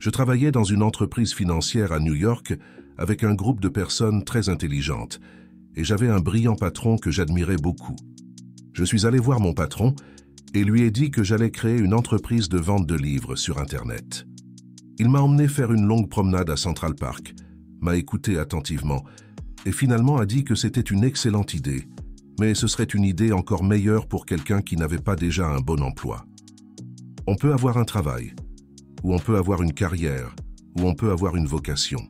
Je travaillais dans une entreprise financière à New York avec un groupe de personnes très intelligentes et j'avais un brillant patron que j'admirais beaucoup. Je suis allé voir mon patron et lui ai dit que j'allais créer une entreprise de vente de livres sur Internet. Il m'a emmené faire une longue promenade à Central Park, m'a écouté attentivement et finalement a dit que c'était une excellente idée, mais ce serait une idée encore meilleure pour quelqu'un qui n'avait pas déjà un bon emploi. On peut avoir un travail, ou on peut avoir une carrière, ou on peut avoir une vocation.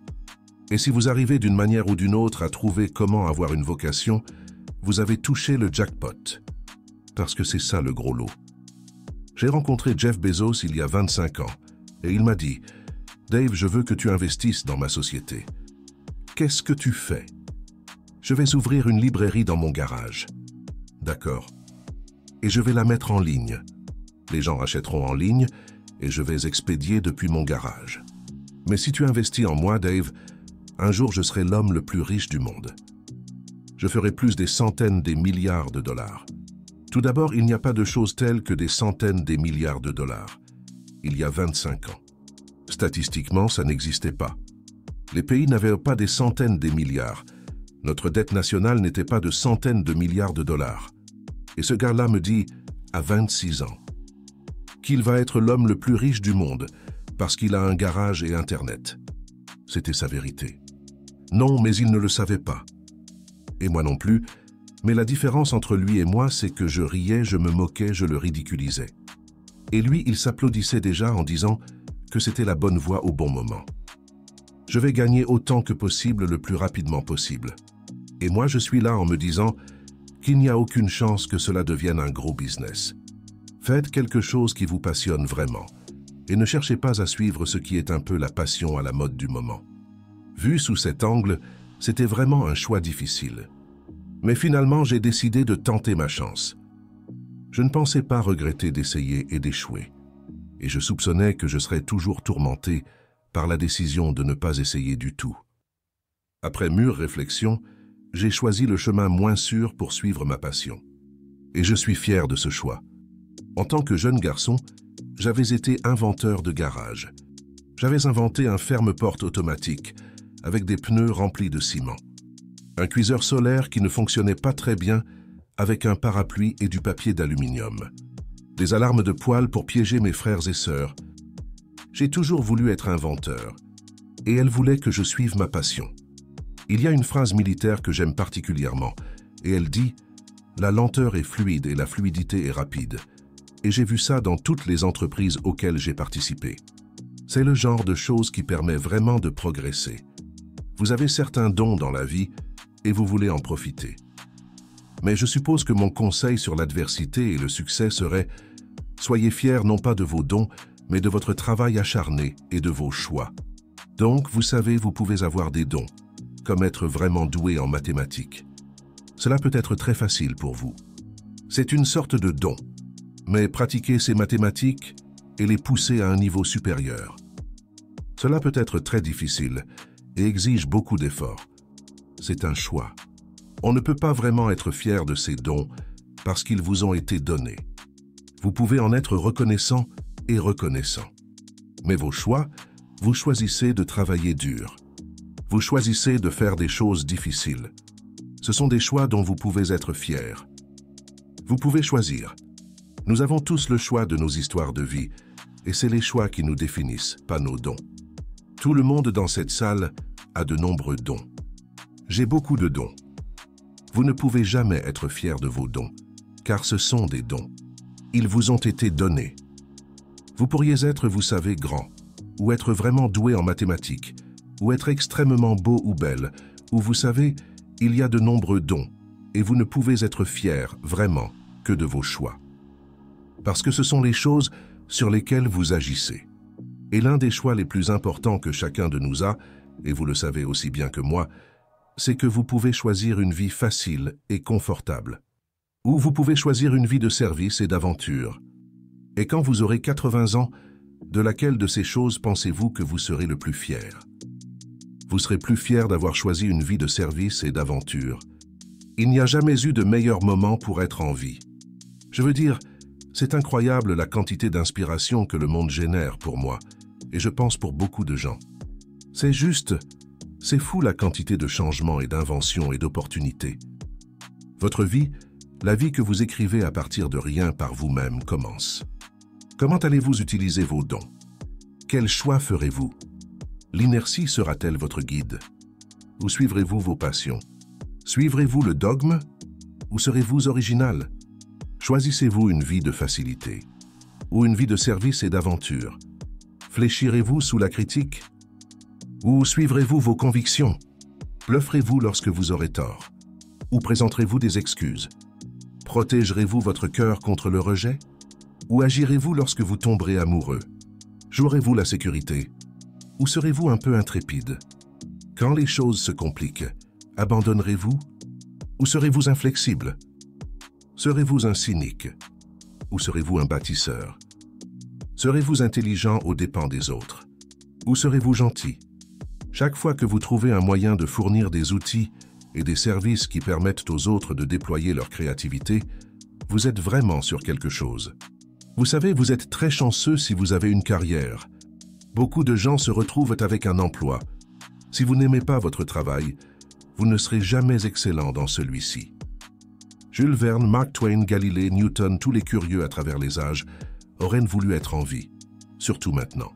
Et si vous arrivez d'une manière ou d'une autre à trouver comment avoir une vocation, vous avez touché le jackpot. Parce que c'est ça le gros lot. J'ai rencontré Jeff Bezos il y a 25 ans, et il m'a dit « Dave, je veux que tu investisses dans ma société. Qu'est-ce que tu fais ?» « Je vais ouvrir une librairie dans mon garage. » « D'accord. Et je vais la mettre en ligne. Les gens achèteront en ligne et je vais expédier depuis mon garage. Mais si tu investis en moi, Dave, un jour je serai l'homme le plus riche du monde. Je ferai plus des centaines des milliards de dollars. Tout d'abord, il n'y a pas de chose telle que des centaines des milliards de dollars. Il y a 25 ans. Statistiquement, ça n'existait pas. Les pays n'avaient pas des centaines des milliards. Notre dette nationale n'était pas de centaines de milliards de dollars. Et ce gars-là me dit, à 26 ans, qu'il va être l'homme le plus riche du monde parce qu'il a un garage et Internet. C'était sa vérité. Non, mais il ne le savait pas. Et moi non plus, mais la différence entre lui et moi, c'est que je riais, je me moquais, je le ridiculisais. Et lui, il s'applaudissait déjà en disant que c'était la bonne voie au bon moment. Je vais gagner autant que possible le plus rapidement possible. Et moi, je suis là en me disant qu'il n'y a aucune chance que cela devienne un gros business. Faites quelque chose qui vous passionne vraiment et ne cherchez pas à suivre ce qui est un peu la passion à la mode du moment. Vu sous cet angle, c'était vraiment un choix difficile. Mais finalement, j'ai décidé de tenter ma chance. Je ne pensais pas regretter d'essayer et d'échouer. Et je soupçonnais que je serais toujours tourmenté par la décision de ne pas essayer du tout. Après mûre réflexion, j'ai choisi le chemin moins sûr pour suivre ma passion. Et je suis fier de ce choix. En tant que jeune garçon, j'avais été inventeur de garage. J'avais inventé un ferme-porte automatique avec des pneus remplis de ciment. Un cuiseur solaire qui ne fonctionnait pas très bien avec un parapluie et du papier d'aluminium. Des alarmes de poêle pour piéger mes frères et sœurs. J'ai toujours voulu être inventeur. Et elle voulait que je suive ma passion. Il y a une phrase militaire que j'aime particulièrement, et elle dit « La lenteur est fluide et la fluidité est rapide ». Et j'ai vu ça dans toutes les entreprises auxquelles j'ai participé. C'est le genre de choses qui permet vraiment de progresser. Vous avez certains dons dans la vie et vous voulez en profiter. Mais je suppose que mon conseil sur l'adversité et le succès serait « Soyez fiers non pas de vos dons, mais de votre travail acharné et de vos choix. » Donc, vous savez, vous pouvez avoir des dons, comme être vraiment doué en mathématiques. Cela peut être très facile pour vous. C'est une sorte de don, mais pratiquer ces mathématiques et les pousser à un niveau supérieur. Cela peut être très difficile et exige beaucoup d'efforts. C'est un choix. On ne peut pas vraiment être fier de ces dons parce qu'ils vous ont été donnés. Vous pouvez en être reconnaissant et reconnaissant. Mais vos choix, vous choisissez de travailler dur. Vous choisissez de faire des choses difficiles. Ce sont des choix dont vous pouvez être fiers. Vous pouvez choisir. Nous avons tous le choix de nos histoires de vie, et c'est les choix qui nous définissent, pas nos dons. Tout le monde dans cette salle a de nombreux dons. J'ai beaucoup de dons. Vous ne pouvez jamais être fier de vos dons, car ce sont des dons. Ils vous ont été donnés. Vous pourriez être, vous savez, grand, ou être vraiment doué en mathématiques, ou être extrêmement beau ou belle, ou vous savez, il y a de nombreux dons, et vous ne pouvez être fier, vraiment, que de vos choix. Parce que ce sont les choses sur lesquelles vous agissez. Et l'un des choix les plus importants que chacun de nous a, et vous le savez aussi bien que moi, c'est que vous pouvez choisir une vie facile et confortable. Ou vous pouvez choisir une vie de service et d'aventure. Et quand vous aurez 80 ans, de laquelle de ces choses pensez-vous que vous serez le plus fier? Vous serez plus fier d'avoir choisi une vie de service et d'aventure. Il n'y a jamais eu de meilleur moment pour être en vie. Je veux dire, c'est incroyable la quantité d'inspiration que le monde génère pour moi, et je pense pour beaucoup de gens. C'est fou la quantité de changements et d'inventions et d'opportunités. Votre vie, la vie que vous écrivez à partir de rien par vous-même commence. Comment allez-vous utiliser vos dons? Quel choix ferez-vous? L'inertie sera-t-elle votre guide? Ou suivrez-vous vos passions? Suivrez-vous le dogme? Ou serez-vous original? Choisissez-vous une vie de facilité? Ou une vie de service et d'aventure? Fléchirez-vous sous la critique? Ou suivrez-vous vos convictions? Blufferez-vous lorsque vous aurez tort? Ou présenterez-vous des excuses? Protégerez-vous votre cœur contre le rejet? Ou agirez-vous lorsque vous tomberez amoureux? Jouerez-vous la sécurité? Ou serez-vous un peu intrépide? Quand les choses se compliquent, abandonnerez-vous? Ou serez-vous inflexible? Serez-vous un cynique? Ou serez-vous un bâtisseur? Serez-vous intelligent aux dépens des autres? Ou serez-vous gentil? Chaque fois que vous trouvez un moyen de fournir des outils et des services qui permettent aux autres de déployer leur créativité, vous êtes vraiment sur quelque chose. Vous savez, vous êtes très chanceux si vous avez une carrière. Beaucoup de gens se retrouvent avec un emploi. Si vous n'aimez pas votre travail, vous ne serez jamais excellent dans celui-ci. Jules Verne, Mark Twain, Galilée, Newton, tous les curieux à travers les âges auraient voulu être en vie, surtout maintenant.